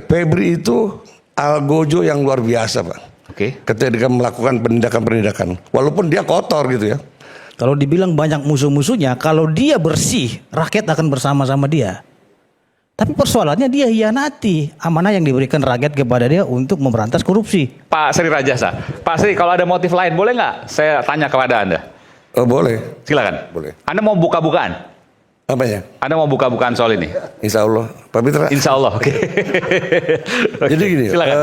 Febri itu algojo yang luar biasa, Pak. Oke. Ketika dia melakukan penindakan-penindakan, walaupun dia kotor gitu ya. Kalau dibilang banyak musuh-musuhnya, kalau dia bersih, rakyat akan bersama-sama dia. Tapi persoalannya dia hianati amanah yang diberikan rakyat kepada dia untuk memberantas korupsi. Pak Sri Rajasa, Pak Sri, kalau ada motif lain boleh nggak saya tanya kepada Anda? Oh, boleh. Silakan. Boleh. Anda mau buka-bukaan? Apanya? Anda mau buka-bukaan soal ini? Insya Allah, Pak Mitra. Insya Allah, oke. Jadi gini, Silakan.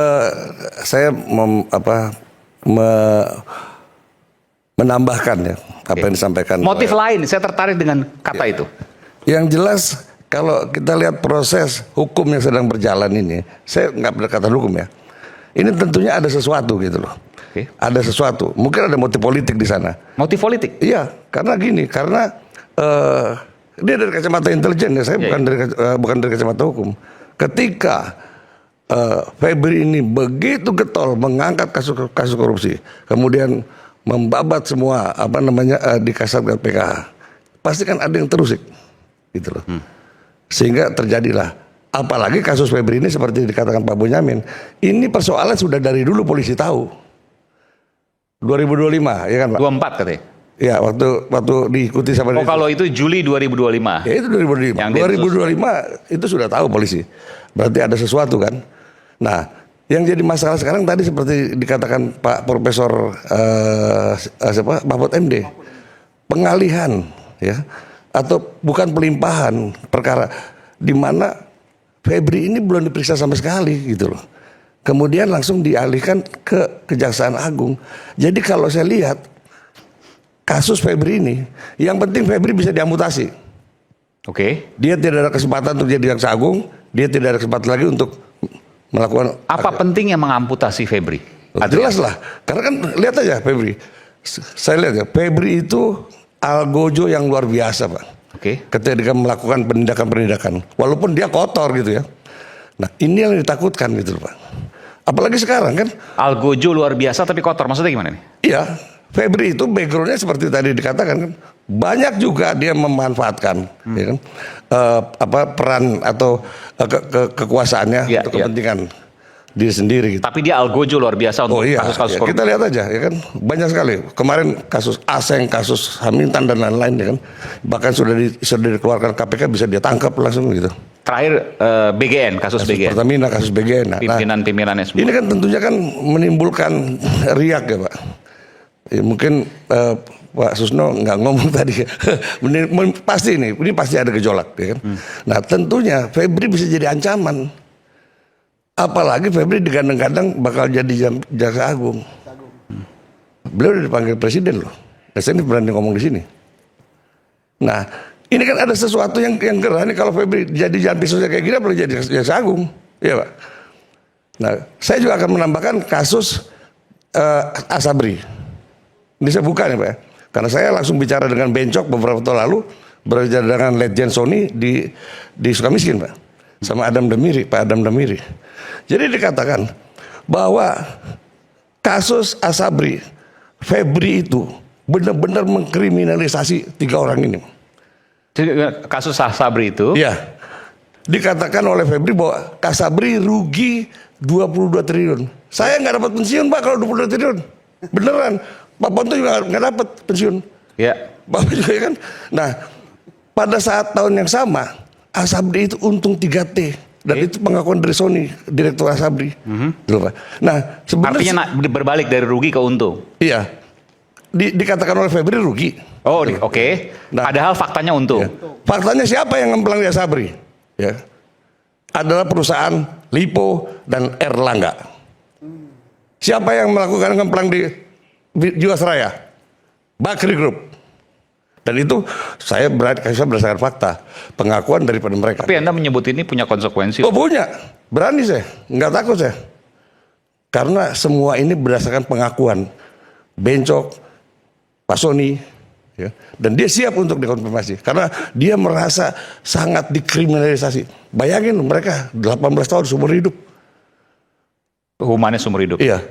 saya menambahkan ya apa yang disampaikan. Motif lain, saya tertarik dengan kata itu. Yang jelas kalau kita lihat proses hukum yang sedang berjalan ini, saya nggak berkata hukum ya. Ini tentunya ada sesuatu gitu loh. Oke. Ada sesuatu. Mungkin ada motif politik di sana. Motif politik? Iya, karena gini, karena dia dari kacamata intelijen ya, saya bukan dari kacamata hukum. Ketika Febri ini begitu getol mengangkat kasus korupsi, kemudian membabat semua di Kasatgas PKH, pasti kan ada yang terusik, gitu loh. Sehingga terjadilah, apalagi kasus Febri ini seperti dikatakan Pak Bonyamin, ini persoalan sudah dari dulu polisi tahu. 2025 ya kan Pak? 24 katanya. Ya, waktu diikuti sama kalau itu Juli 2025. Ya itu 2025. Yang 2025 itu sudah tahu polisi. Berarti ada sesuatu kan. Nah, yang jadi masalah sekarang tadi seperti dikatakan Pak Profesor Mahfud MD, pengalihan ya, atau bukan pelimpahan perkara di mana Febri ini belum diperiksa sama sekali gitu loh. Kemudian langsung dialihkan ke Kejaksaan Agung. Jadi kalau saya lihat kasus Febri ini, yang penting Febri bisa diamputasi. Oke. Dia tidak ada kesempatan untuk jadi Jaksa Agung, dia tidak ada kesempatan lagi untuk melakukan. Apa pentingnya mengamputasi Febri? Jelas lah, karena kan lihat aja Febri. Saya lihat ya, Febri itu algojo yang luar biasa, Pak. Oke. Ketika dia melakukan penindakan-penindakan, walaupun dia kotor gitu ya. Nah, ini yang ditakutkan gitu loh, Pak. Apalagi sekarang kan. Algojo luar biasa tapi kotor, maksudnya gimana nih? Iya, Febri itu backgroundnya seperti tadi dikatakan kan, banyak juga dia memanfaatkan ya kan, peran atau kekuasaannya untuk kepentingan diri sendiri gitu. Tapi dia algojo luar biasa untuk kasus-kasus korupsi. Kita lihat aja ya kan, banyak sekali kemarin kasus Aseng, kasus Hamilton dan lain-lain ya kan, bahkan sudah dikeluarkan KPK, bisa dia tangkap langsung gitu. Terakhir BGN, kasus BGN. Pertamina, kasus BGN. Nah, pimpinan-pimpinannya semua. ini kan tentunya kan menimbulkan riak ya Pak. Ya, mungkin Pak Susno nggak ngomong tadi, pasti ini pasti ada gejolak, ya kan? Nah tentunya Febri bisa jadi ancaman, apalagi Febri digadang-gadang bakal jadi Jaksa Agung. Beliau udah dipanggil Presiden loh, saya ini berani ngomong di sini. Nah ini kan ada sesuatu yang gerah nih, kalau Febri jadi jalan pisaunya kayak gini, boleh jadi Jaksa Agung, ya Pak. Nah saya juga akan menambahkan kasus Asabri. Ini saya buka nih Pak ya. Karena saya langsung bicara dengan Bencok beberapa tahun lalu, berbicara dengan Legend Sony di Sukamiskin Pak, sama Pak Adam Damiri. Jadi dikatakan bahwa kasus Asabri, Febri itu benar-benar mengkriminalisasi 3 orang ini. Kasus Asabri itu? Iya. Dikatakan oleh Febri bahwa Asabri rugi 22 triliun. Saya nggak dapat pensiun Pak kalau 22 triliun. Beneran. Pak Ponto juga nggak dapat pensiun. Ya. Bapak juga kan. Nah, pada saat tahun yang sama, Asabri itu untung 3T. Dan itu pengakuan dari Sony, Direktur Asabri. Gitu, Pak. Nah, sebenarnya artinya berbalik dari rugi ke untung. Iya. Dikatakan oleh Febri rugi. Oh, oke. Nah, padahal faktanya untung. Ya. Faktanya siapa yang ngemplang di Asabri? Ya. Adalah perusahaan Lipo dan Erlangga. Siapa yang melakukan ngemplang di Jiwasraya? Bakri Group. Dan itu saya berdasarkan fakta, pengakuan daripada mereka. Tapi Anda menyebut ini punya konsekuensi? Oh punya, berani saya, nggak takut saya. Karena semua ini berdasarkan pengakuan Bencok, Pak Sony, ya. Dan dia siap untuk dikonfirmasi. Karena dia merasa sangat dikriminalisasi. Bayangin mereka 18 tahun seumur hidup. Hukumannya seumur hidup? Iya.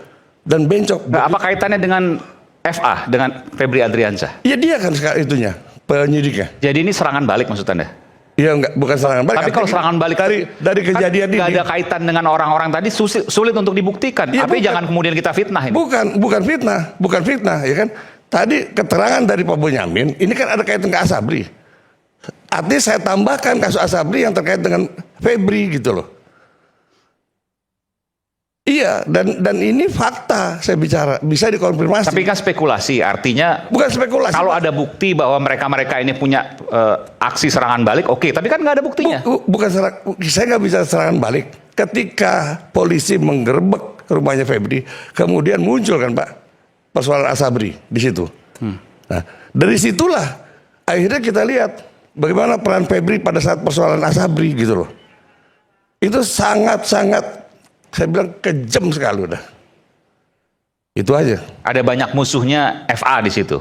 Dan Bencok. Nah, apa kaitannya dengan FA, dengan Febri Adriansyah? Ya dia kan sekarang itunya, penyidiknya. Jadi ini serangan balik maksud Anda? Iya enggak, bukan serangan balik. Tapi kalau serangan balik dari kejadian kan ini nggak ada kaitan dengan orang-orang tadi, sulit untuk dibuktikan. Iya, Tapi bukan. jangan kemudian kita fitnah ini. bukan fitnah, ya kan? Tadi keterangan dari Pak Bonyamin, ini kan ada kaitan ke Asabri. Artinya saya tambahkan kasus Asabri yang terkait dengan Febri gitu loh. Iya, dan ini fakta saya bicara, bisa dikonfirmasi. Tapi kan spekulasi, artinya Bukan spekulasi. kalau Pak. ada bukti bahwa mereka ini punya aksi serangan balik, oke. Tapi kan nggak ada buktinya. Bukan saya nggak bisa serangan balik. Ketika polisi menggerebek rumahnya Febri, kemudian muncul kan Pak persoalan Asabri di situ. Nah, dari situlah akhirnya kita lihat bagaimana peran Febri pada saat persoalan Asabri gitu loh. Itu sangat-sangat, saya bilang kejam sekali udah. Itu aja. Ada banyak musuhnya FA di situ.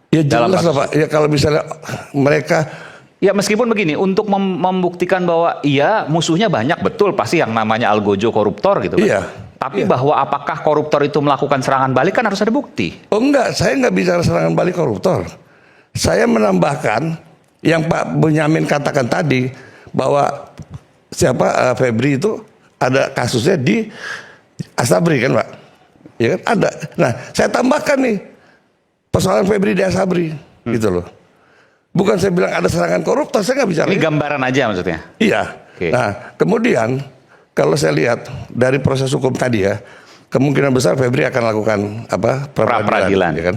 Ya Dalam jelas lah Pak. Ya kalau misalnya mereka, Ya meskipun begini, untuk membuktikan bahwa iya musuhnya banyak, betul pasti yang namanya Algojo koruptor gitu kan. Iya. Tapi bahwa apakah koruptor itu melakukan serangan balik kan harus ada bukti. oh enggak, saya nggak bicara serangan balik koruptor. Saya menambahkan yang Pak Bonyamin katakan tadi bahwa Febri itu ada kasusnya di Asabri kan Pak, ya kan ada. Nah saya tambahkan nih persoalan Febri di Asabri gitu loh. Bukan saya bilang ada serangan koruptor, saya nggak bicara. Ini gambaran aja maksudnya. Iya. Oke. Nah kemudian kalau saya lihat dari proses hukum tadi ya, kemungkinan besar Febri akan lakukan Pra-peradilan. ya kan?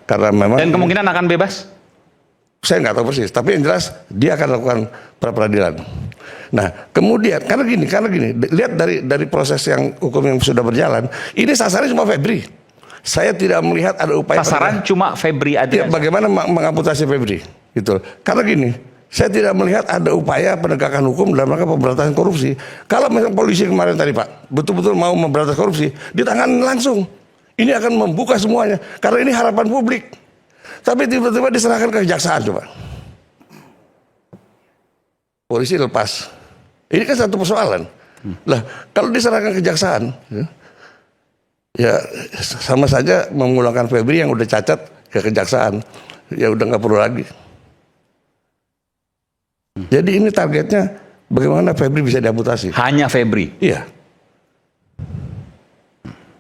Karena memang Dan kemungkinan akan bebas? saya nggak tahu persis, tapi yang jelas dia akan lakukan pra-peradilan. Nah, kemudian karena gini, lihat dari proses yang hukum yang sudah berjalan, ini sasarannya cuma Febri. Saya tidak melihat ada upaya Sasaran cuma Febri aja. ya, bagaimana mengamputasi Febri, gitu. Karena gini, saya tidak melihat ada upaya penegakan hukum dalam rangka pemberantasan korupsi. Kalau misalnya polisi kemarin tadi Pak, betul-betul mau memberantas korupsi, ditangani langsung. Ini akan membuka semuanya, karena ini harapan publik. Tapi tiba-tiba diserahkan ke kejaksaan coba. Polisi lepas. Ini kan satu persoalan. Lah, kalau diserahkan ke kejaksaan, ya sama saja memulangkan Febri yang udah cacat ke kejaksaan. Ya udah nggak perlu lagi. Jadi ini targetnya bagaimana Febri bisa diamputasi. Hanya Febri. Iya.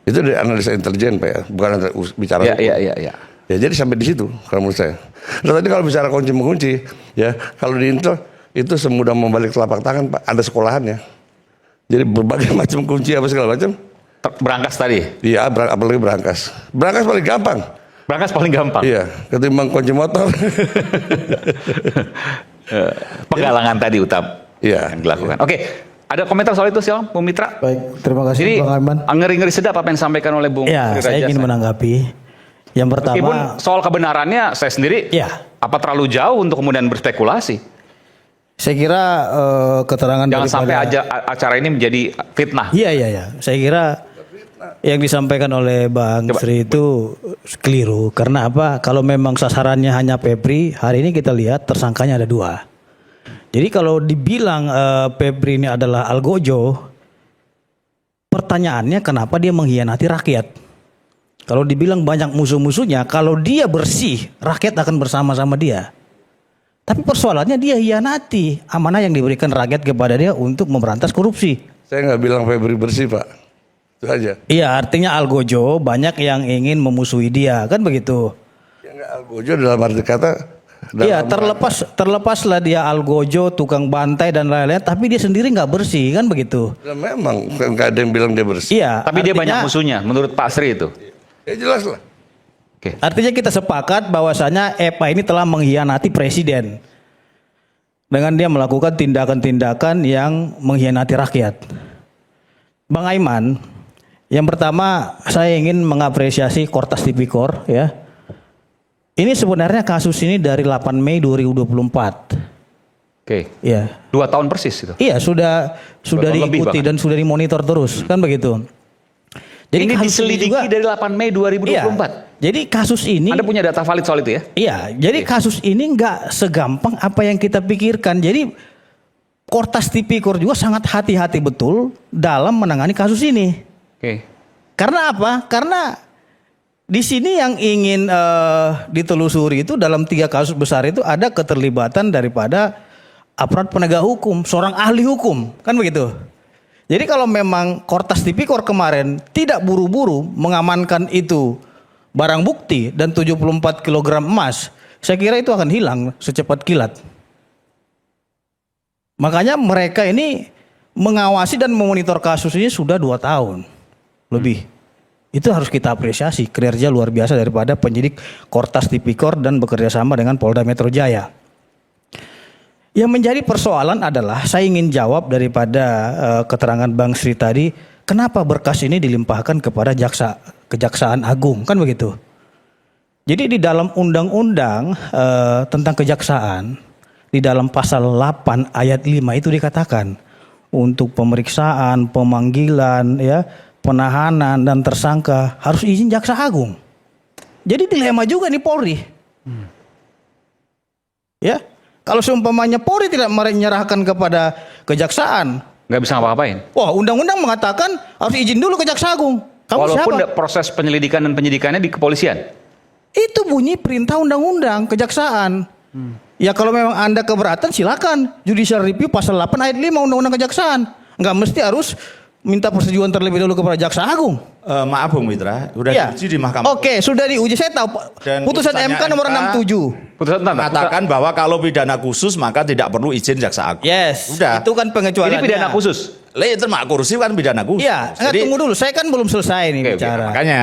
Itu dari analisa intelijen Pak ya, bukan bicara hukum. Iya. Ya jadi sampai di situ kalau menurut saya. Nah tadi kalau bicara kunci mengunci, ya kalau di Intel itu semudah membalik telapak tangan Pak, ada sekolahannya. Jadi berbagai macam kunci apa segala macam. Berangkas tadi. Iya, apalagi berangkas. Berangkas paling gampang. Berangkas paling gampang. Iya, ketimbang kunci motor. Penggalangan tadi Iya. yang dilakukan. Oke, ada komentar soal itu silakan Bung Mitra. Baik, terima kasih Jadi Bang Arman. ngeri-ngeri sedap apa yang disampaikan oleh Bung Ya, Tri saya Rajasa. ingin menanggapi. Yang Meskipun pertama, soal kebenarannya saya sendiri, ya, apa terlalu jauh untuk kemudian berspekulasi? saya kira keterangan Jangan sampai daripada acara ini menjadi fitnah. Iya. Saya kira yang disampaikan oleh Bang Sri itu keliru. Karena apa? Kalau memang sasarannya hanya Febri, hari ini kita lihat tersangkanya ada 2. Jadi kalau dibilang Febri ini adalah Algojo, pertanyaannya kenapa dia mengkhianati rakyat? Kalau dibilang banyak musuh-musuhnya, kalau dia bersih, rakyat akan bersama-sama dia. Tapi persoalannya dia hianati amanah yang diberikan rakyat kepada dia untuk memberantas korupsi. Saya nggak bilang Febri bersih Pak, itu aja. Iya, artinya Algojo banyak yang ingin memusuhi dia, kan begitu? Ya nggak Algojo dalam arti kata. Iya, terlepaslah dia Algojo, tukang bantai dan lain-lain, tapi dia sendiri nggak bersih, kan begitu? Ya, memang nggak ada yang bilang dia bersih. Iya. Tapi dia artinya- banyak musuhnya, menurut Pak Sri itu. Ya jelas lah. Oke. Artinya kita sepakat bahwasanya EPA ini telah mengkhianati presiden dengan dia melakukan tindakan-tindakan yang mengkhianati rakyat. Bang Aiman, yang pertama saya ingin mengapresiasi Kortas Tipikor ya. Ini sebenarnya kasus ini dari 8 Mei 2024. Oke. Ya. 2 tahun persis itu. Iya, sudah tahun lebih diikuti bahkan. dan sudah dimonitor terus, kan begitu. Jadi ini kasus diselidiki juga- dari 8 Mei 2024. Iya. Jadi kasus ini Anda punya data valid soal itu ya? iya, jadi kasus ini nggak segampang apa yang kita pikirkan. Jadi Kortas Tipikor juga sangat hati-hati betul dalam menangani kasus ini. Oke. Karena apa? Karena di sini yang ingin ditelusuri itu dalam 3 kasus besar itu ada keterlibatan daripada aparat penegak hukum, seorang ahli hukum, kan begitu. Jadi kalau memang Kortas Tipikor kemarin tidak buru-buru mengamankan itu barang bukti dan 74 kg emas, saya kira itu akan hilang secepat kilat. Makanya mereka ini mengawasi dan memonitor kasus ini sudah 2 tahun lebih. Itu harus kita apresiasi, kinerja luar biasa daripada penyidik Kortas Tipikor dan bekerja sama dengan Polda Metro Jaya. Yang menjadi persoalan adalah saya ingin jawab daripada keterangan Bang Sri tadi, kenapa berkas ini dilimpahkan kepada Kejaksaan Agung, kan begitu. Jadi di dalam undang-undang tentang kejaksaan, di dalam pasal 8 ayat 5 itu dikatakan untuk pemeriksaan, pemanggilan, ya, penahanan dan tersangka harus izin Jaksa Agung. Jadi dilema juga nih Polri. Ya, kalau seumpamanya Polri tidak menyerahkan kepada kejaksaan, Nggak bisa ngapa-ngapain. wah, undang-undang mengatakan harus izin dulu ke Jaksa Agung. Kamu Walaupun siapa? proses penyelidikan dan penyidikannya di kepolisian. Itu bunyi perintah undang-undang kejaksaan. Ya kalau memang Anda keberatan silakan judicial review pasal 8 ayat 5 undang-undang kejaksaan. Nggak mesti harus minta persetujuan terlebih dahulu kepada Jaksa Agung. Maaf Bung Mitra, sudah Ya. diuji di Mahkamah. Oke, sudah diuji. Saya tahu Dan putusan putusannya MK nomor MK 67. Putusan mengatakan bahwa kalau pidana khusus maka tidak perlu izin Jaksa Agung. Yes. Sudah. Itu kan pengecualiannya. ini pidana khusus. Itu mak kursi kan pidana khusus. Iya, tunggu dulu. Saya kan belum selesai nih Oke, bicara. Makanya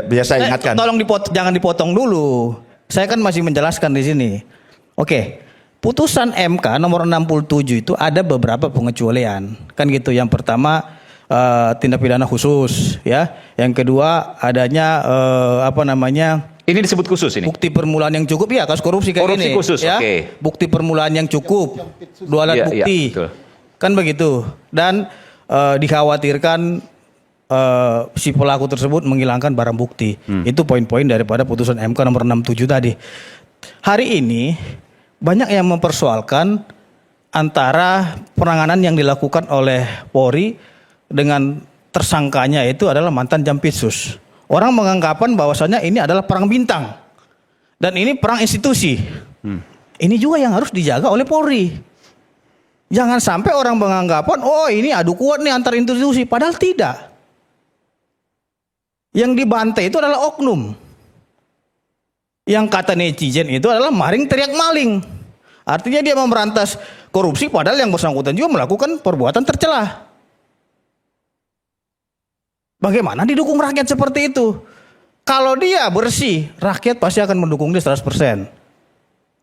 biar saya ingatkan. Tolong jangan dipotong dulu. Saya kan masih menjelaskan di sini. Oke. Putusan MK nomor 67 itu ada beberapa pengecualian. Kan gitu. Yang pertama tindak pidana khusus, ya. Yang kedua adanya Ini disebut khusus ini. bukti permulaan yang cukup, ya, kasus korupsi kayak Korupsi gini, khusus, ya. oke. Bukti permulaan yang cukup, 2 alat Iya, iya, bukti, betul. kan begitu. Dan dikhawatirkan si pelaku tersebut menghilangkan barang bukti. Itu poin-poin daripada putusan MK nomor 67 tadi. Hari ini banyak yang mempersoalkan antara penanganan yang dilakukan oleh Polri dengan tersangkanya itu adalah mantan Jampitsus. Orang menganggapan bahwasannya ini adalah perang bintang. Dan ini perang institusi. Ini juga yang harus dijaga oleh Polri. Jangan sampai orang menganggapan, oh ini adu kuat nih antar institusi. Padahal tidak. Yang dibantai itu adalah oknum. Yang kata netizen itu adalah maling teriak maling. Artinya dia memberantas korupsi padahal yang bersangkutan juga melakukan perbuatan tercela. Bagaimana didukung rakyat seperti itu? Kalau dia bersih, rakyat pasti akan mendukung dia 100%.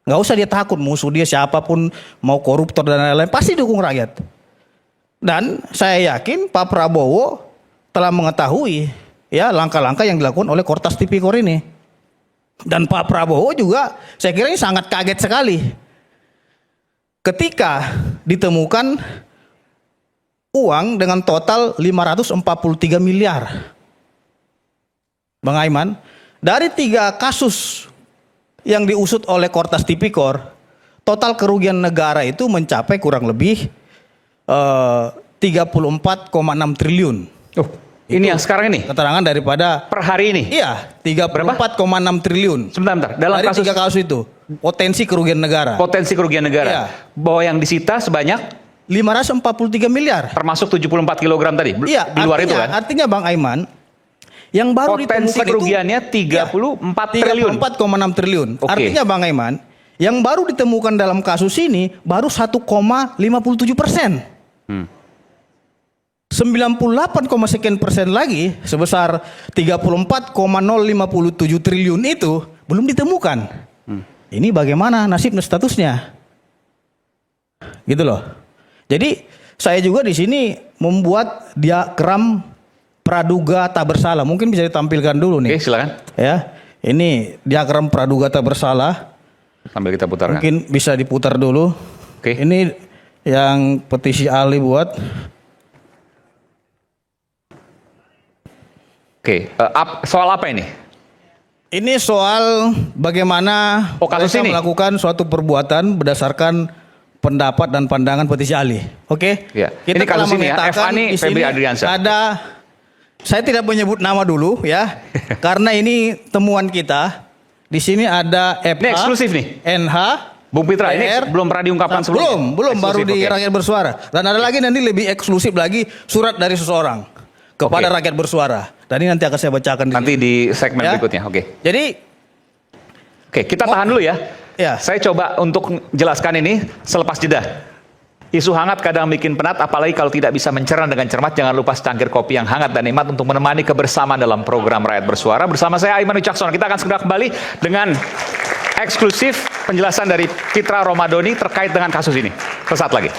Nggak usah dia takut musuh dia siapapun, mau koruptor dan lain-lain, pasti dukung rakyat. Dan saya yakin Pak Prabowo telah mengetahui ya langkah-langkah yang dilakukan oleh Kortas Tipikor ini. Dan Pak Prabowo juga saya kira ini sangat kaget sekali ketika ditemukan uang dengan total 543 miliar. Bang Aiman, dari 3 kasus yang diusut oleh Kortas Tipikor, total kerugian negara itu mencapai kurang lebih 34,6 triliun. Oh, ini yang sekarang ini. Keterangan daripada Per hari ini. iya 34,6 triliun. Sebentar. Dalam Dari kasus 3 kasus itu potensi kerugian negara. potensi kerugian negara. Iya. Bahwa yang disita sebanyak 543 miliar. termasuk 74 kg tadi. Iya, Di luar artinya, itu kan. artinya Bang Aiman, yang baru Potensi ditemukan kerugiannya itu 34 triliun. 34,6 triliun. Oke. Artinya Bang Aiman, yang baru ditemukan dalam kasus ini baru 1,57%. 98,sekian% lagi sebesar 34,057 triliun itu belum ditemukan. Ini bagaimana nasibnya statusnya? Gitu loh. Jadi saya juga di sini membuat diagram praduga tak bersalah. Mungkin bisa ditampilkan dulu nih. Oke, silakan. Ya. Ini diagram praduga tak bersalah. Sambil kita putarkan. Mungkin bisa diputar dulu. Oke. Ini yang petisi Ali buat. Oke, soal apa ini? Ini soal bagaimana kasus mereka ini? melakukan suatu perbuatan berdasarkan pendapat dan pandangan petisi ahli. Oke? Iya. Kita Ini kasus telah ini ya, memetakan Fani di Febri sini Adriansyah. Ada, saya tidak menyebut nama dulu ya, karena ini temuan kita. Di sini ada FH, Ini eksklusif nih. NH, Bung Pitra, ini PR. belum pernah diungkapkan sebelumnya? Belum, baru Eksklusif, di oke. Rakyat Bersuara. Dan ada lagi nanti lebih eksklusif lagi surat dari seseorang kepada Oke. Rakyat Bersuara. Dan ini nanti akan saya bacakan Nanti di segmen Ya. berikutnya, oke. Jadi Oke, kita tahan dulu ya. Ya. Saya coba untuk jelaskan ini selepas jeda. Isu hangat kadang bikin penat, apalagi kalau tidak bisa mencerna dengan cermat. Jangan lupa secangkir kopi yang hangat dan nikmat untuk menemani kebersamaan dalam program Rakyat Bersuara. Bersama saya Aiman Wicaksono. Kita akan segera kembali dengan eksklusif penjelasan dari Pitra Romadhoni terkait dengan kasus ini. Sesaat lagi.